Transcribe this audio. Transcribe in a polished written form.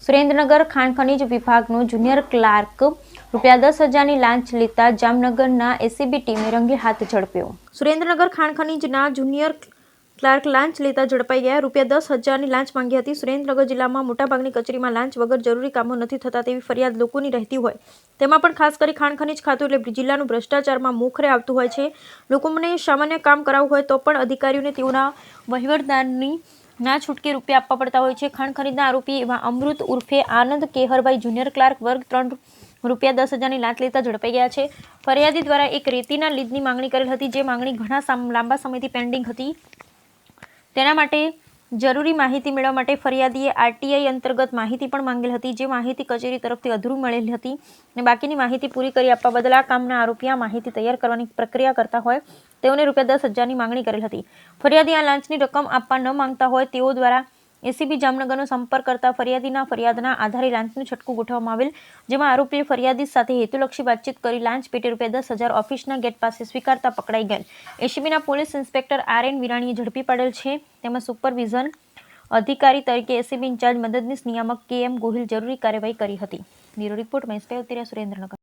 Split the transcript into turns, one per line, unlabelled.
સુરેન્દ્રનગર ખાણ ખનીજ વિભાગનો જુનિયર ક્લાર્ક ₹10,000ની લાંચ લેતા જામનગરના એસીબી ટીમે રંગે હાથ ઝડપ્યો. સુરેન્દ્રનગર ખાણ ખનીજના જુનિયર ક્લાર્ક લાંચ લેતા ઝડપાઈ ગયા. ₹10,000ની લાંચ માંગી હતી. સુરેન્દ્રનગર જિલ્લામાં મોટાભાગની કચેરીમાં લાંચ વગર જરૂરી કામો નથી થતા તેવી ફરિયાદ લોકોની રહેતી હોય. તેમાં પણ ખાસ કરી ખાણ ખનીજ ખાતું એટલે જિલ્લાનું ભ્રષ્ટાચારમાં મોખરે આવતું હોય છે. લોકોને સામાન્ય કામ કરાવવું હોય તો પણ અધિકારીઓને તેઓના વહીવટદારની ના છૂટકે રૂપિયા આપવા પડતા હોય છે. ખાણ ખનીજના આરોપી એવા અમૃત ઉર્ફે આનંદ કેહરભાઈ જુનિયર ક્લાર્ક વર્ગ 3 ₹10,000ની લાંચ લેતા ઝડપાઈ ગયા છે. ફરિયાદી દ્વારા એક રેતીના લીઝની માંગણી કરેલ હતી, જે માંગણી ઘણા લાંબા સમયથી પેન્ડિંગ હતી. તેના માટે જરૂરી માહિતી મેળવવા માટે ફરિયાદીએ આરટીઆઈ અંતર્ગત માહિતી પણ માંગેલ હતી, જે માહિતી કચેરી તરફથી અધૂરું મળેલ હતી અને બાકીની માહિતી પૂરી કરી આપવા બદલ આ કામના આરોપી આ માહિતી તૈયાર કરવાની પ્રક્રિયા કરતા હોય તેઓને ₹10,000ની માંગણી કરેલ હતી. ફરિયાદી આ લાંચની રકમ આપવા ન માંગતા હોય તેઓ દ્વારા એસીબી જામનગરનો સંપર્ક કરતા ફરિયાદીના ફરિયાદના આધારે લાંચનું છટકું ગોઠવવામાં આવેલ, જેમાં આરોપીએ ફરિયાદી સાથે હેતુલક્ષી વાતચીત કરી લાંચ પેટે ₹10,000 ઓફિસના ગેટ પાસે સ્વીકારતા પકડાઈ ગયેલ. એસીબીના પોલીસ ઇન્સ્પેક્ટર RN વિરાણીએ ઝડપી પાડેલ છે. તેમાં સુપરવિઝન અધિકારી તરીકે એસીબી ઇન્ચાર્જ મદદનીશ નિયામક KM ગોહિલ જરૂરી કાર્યવાહી કરી હતી. બ્યુરો રિપોર્ટ મહેશભાઈ ઉતેરિયા, સુરેન્દ્રનગર.